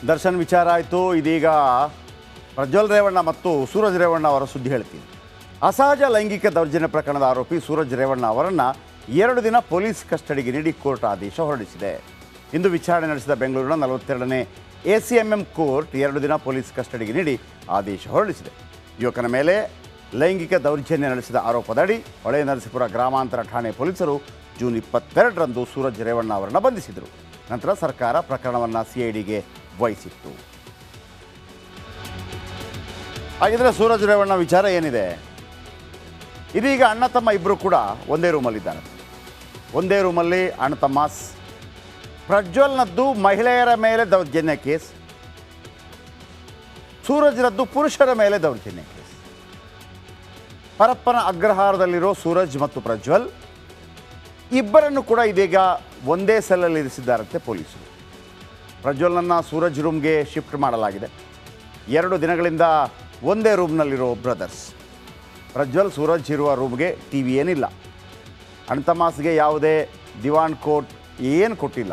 ದರ್ಶನ್ ವಿಚಾರ ಆಯಿತು. ಇದೀಗ ಪ್ರಜ್ವಲ್ ರೇವಣ್ಣ ಮತ್ತು ಸೂರಜ್ ರೇವಣ್ಣ ಅವರ ಸುದ್ದಿ ಹೇಳ್ತೀನಿ. ಅಸಹಜ ಲೈಂಗಿಕ ದೌರ್ಜನ್ಯ ಪ್ರಕರಣದ ಆರೋಪಿ ಸೂರಜ್ ರೇವಣ್ಣ ಅವರನ್ನು 2 ದಿನ ಪೊಲೀಸ್ ಕಸ್ಟಡಿಗೆ ನೀಡಿ ಕೋರ್ಟ್ ಆದೇಶ ಹೊರಡಿಸಿದೆ. ಇಂದು ವಿಚಾರಣೆ ನಡೆಸಿದ ಬೆಂಗಳೂರಿನ 42ನೇ ACMM ಕೋರ್ಟ್ 2 ದಿನ ಪೊಲೀಸ್ ಕಸ್ಟಡಿಗೆ ನೀಡಿ ಆದೇಶ ಹೊರಡಿಸಿದೆ. ಯುವಕನ ಮೇಲೆ ಲೈಂಗಿಕ ದೌರ್ಜನ್ಯ ನಡೆಸಿದ ಆರೋಪದಡಿ ಹೊಳೆ ನರಸೀಪುರ ಗ್ರಾಮಾಂತರ ಠಾಣೆ ಪೊಲೀಸರು ಜೂನ್ 22ರಂದು ಸೂರಜ್ ರೇವಣ್ಣ ಅವರನ್ನು ಬಂಧಿಸಿದರು. ನಂತರ ಸರ್ಕಾರ ಪ್ರಕರಣವನ್ನು CIDಗೆ ವಹಿಸಿತ್ತು. ಹಾಗಿದ್ರೆ ಸೂರಜ್ ರೇವಣ್ಣ ವಿಚಾರ ಏನಿದೆ? ಇದೀಗ ಅಣ್ಣ ತಮ್ಮ ಇಬ್ಬರು ಕೂಡ ಒಂದೇ ರೂಮಲ್ಲಿದ್ದಾರೆ. ಒಂದೇ ರೂಮಲ್ಲಿ ಅಣ್ಣ ತಮ್ಮ. ಪ್ರಜ್ವಲ್ನದ್ದು ಮಹಿಳೆಯರ ಮೇಲೆ ದೌರ್ಜನ್ಯ ಕೇಸ್, ಸೂರಜ್ರದ್ದು ಪುರುಷರ ಮೇಲೆ ದೌರ್ಜನ್ಯ ಕೇಸ್. ಪರಪ್ಪನ ಅಗ್ರಹಾರದಲ್ಲಿರೋ ಸೂರಜ್ ಮತ್ತು ಪ್ರಜ್ವಲ್ ಇಬ್ಬರನ್ನು ಕೂಡ ಇದೀಗ ಒಂದೇ ಸೆಲ್ಲಲ್ಲಿ ಇರಿಸಿದ್ದಾರಂತೆ ಪೊಲೀಸರು. ಪ್ರಜ್ವಲ್ನನ್ನು ಸೂರಜ್ ರೂಮ್ಗೆ ಶಿಫ್ಟ್ ಮಾಡಲಾಗಿದೆ. 2 ದಿನಗಳಿಂದ ಒಂದೇ ರೂಮ್ನಲ್ಲಿರೋ ಬ್ರದರ್ಸ್. ಪ್ರಜ್ವಲ್ ಸೂರಜ್ ಇರುವ ರೂಮ್ಗೆ TV ಏನಿಲ್ಲ. ಅಣ್ತಮಾಸ್ಗೆ ಯಾವುದೇ ದಿವಾನ್ ಕೋಟ್ ಏನು ಕೊಟ್ಟಿಲ್ಲ.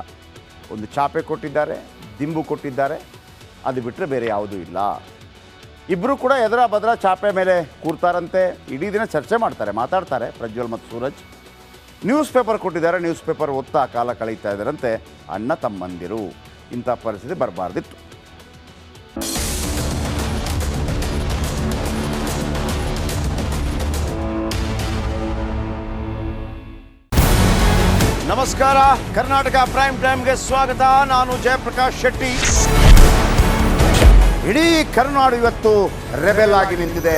ಒಂದು ಚಾಪೆ ಕೊಟ್ಟಿದ್ದಾರೆ, ದಿಂಬು ಕೊಟ್ಟಿದ್ದಾರೆ, ಅದು ಬಿಟ್ಟರೆ ಬೇರೆ ಯಾವುದೂ ಇಲ್ಲ. ಇಬ್ಬರು ಕೂಡ ಎದುರ ಬದ್ರ ಚಾಪೆ ಮೇಲೆ ಕೂರ್ತಾರಂತೆ. ಇಡೀ ದಿನ ಚರ್ಚೆ ಮಾಡ್ತಾರೆ, ಮಾತಾಡ್ತಾರೆ ಪ್ರಜ್ವಲ್ ಮತ್ತು ಸೂರಜ್. ನ್ಯೂಸ್ ಪೇಪರ್ ಕೊಟ್ಟಿದ್ದಾರೆ, ನ್ಯೂಸ್ ಪೇಪರ್ ಓದ್ತಾ ಕಾಲ ಕಳೀತಾ ಇದ್ದಾರಂತೆ ಅಣ್ಣ ತಮ್ಮಂದಿರು. ಇಂಥ ಪರಿಸ್ಥಿತಿ ಬರಬಾರ್ದಿತ್ತು. ನಮಸ್ಕಾರ, ಕರ್ನಾಟಕ ಪ್ರೈಮ್ ಟೈಮ್ಗೆ ಸ್ವಾಗತ. ನಾನು ಜಯಪ್ರಕಾಶ್ ಶೆಟ್ಟಿ. ಇಡೀ ಕರ್ನಾಡು ಇವತ್ತು ರೆಬೆಲ್ ಆಗಿ ನಿಂತಿದೆ.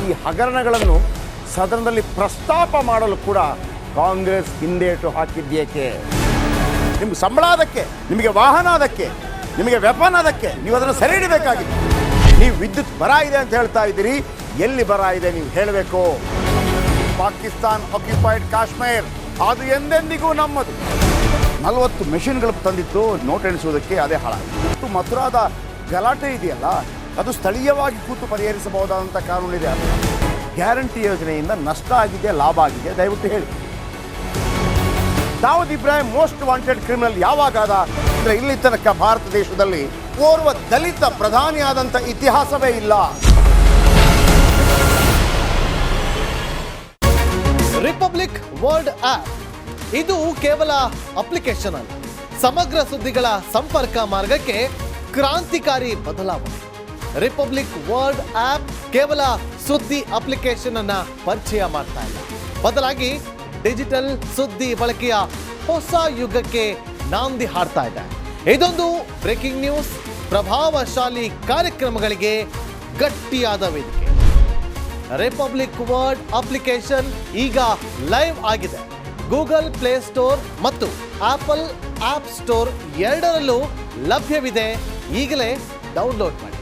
ಈ ಹಗರಣಗಳನ್ನು ಸದನದಲ್ಲಿ ಪ್ರಸ್ತಾಪ ಮಾಡಲು ಕೂಡ ಕಾಂಗ್ರೆಸ್ ಹಿಂದೇಟು ಹಾಕಿದ್ದೇಕೆ? ನಿಮ್ಗೆ ಸಂಬಳ ಅದಕ್ಕೆ, ನಿಮಗೆ ವಾಹನ ಅದಕ್ಕೆ, ನಿಮಗೆ ವೆಪನ್ ಅದಕ್ಕೆ. ನೀವು ಅದನ್ನು ಸೆರೆ ಹಿಡಿಬೇಕಾಗಿತ್ತು. ನೀವು ವಿದ್ಯುತ್ ಬರ ಇದೆ ಅಂತ ಹೇಳ್ತಾ ಇದ್ದೀರಿ. ಎಲ್ಲಿ ಬರ ಇದೆ ನೀವು ಹೇಳಬೇಕು. ಪಾಕಿಸ್ತಾನ್ ಆಕ್ಯುಪೈಡ್ ಕಾಶ್ಮೀರ್ ಅದು ಎಂದೆಂದಿಗೂ ನಮ್ಮದು. 40 ಮೆಷಿನ್ಗಳು ತಂದಿತ್ತು ನೋಟ್ ಎಣಿಸುವುದಕ್ಕೆ, ಅದೇ ಹಾಳಾಗಿತ್ತು. ಮಥುರಾದ ಗಲಾಟೆ ಇದೆಯಲ್ಲ, ಅದು ಸ್ಥಳೀಯವಾಗಿ ಕೂತು ಪರಿಹರಿಸಬಹುದಾದಂಥ ಕಾನೂನಿದೆ. ಗ್ಯಾರಂಟಿ ಯೋಜನೆಯಿಂದ ನಷ್ಟ ಆಗಿದೆ, ಲಾಭ ಆಗಿದೆ, ದಯವಿಟ್ಟು ಹೇಳಿ. Dawood Ibrahim most wanted criminal ಯಾವಾಗಾದ ಅಂದರೆ ಇಲ್ಲಿ ತನಕ ಭಾರತ ದೇಶದಲ್ಲಿ ಓರ್ವ ದಲಿತ ಪ್ರಧಾನಿಯಾದಂಥ ಇತಿಹಾಸವೇ ಇಲ್ಲ. ರಿಪಬ್ಲಿಕ್ ವರ್ಲ್ಡ್ ಆಪ್ ಇದು ಕೇವಲ ಅಪ್ಲಿಕೇಶನ್ ಅಲ್ಲ, ಸಮಗ್ರ ಸುದ್ದಿಗಳ ಸಂಪರ್ಕ ಮಾರ್ಗಕ್ಕೆ ಕ್ರಾಂತಿಕಾರಿ ಬದಲಾವಣೆ. ರಿಪಬ್ಲಿಕ್ ವರ್ಲ್ಡ್ ಆಪ್ ಕೇವಲ ಸುದ್ದಿ ಅಪ್ಲಿಕೇಶನ್ ಅನ್ನ ಪರಿಚಯ ಮಾಡ್ತಾ ಇಲ್ಲ, ಬದಲಾಗಿ ಡಿಜಿಟಲ್ ಸುದ್ದಿ ಬಳಕೆಯ ಹೊಸ ಯುಗಕ್ಕೆ ನಾಂದಿ ಹಾಡ್ತಾ ಇದೆ. ಇದೊಂದು ಬ್ರೇಕಿಂಗ್ ನ್ಯೂಸ್, ಪ್ರಭಾವಶಾಲಿ ಕಾರ್ಯಕ್ರಮಗಳಿಗೆ ಗಟ್ಟಿಯಾದ ವೇದಿಕೆ. ರಿಪಬ್ಲಿಕ್ ವರ್ಲ್ಡ್ ಅಪ್ಲಿಕೇಶನ್ ಈಗ ಲೈವ್ ಆಗಿದೆ. ಗೂಗಲ್ ಪ್ಲೇ ಸ್ಟೋರ್ ಮತ್ತು ಆಪಲ್ ಆಪ್ ಸ್ಟೋರ್ ಎರಡರಲ್ಲೂ ಲಭ್ಯವಿದೆ. ಈಗಲೇ ಡೌನ್ಲೋಡ್ ಮಾಡಿ.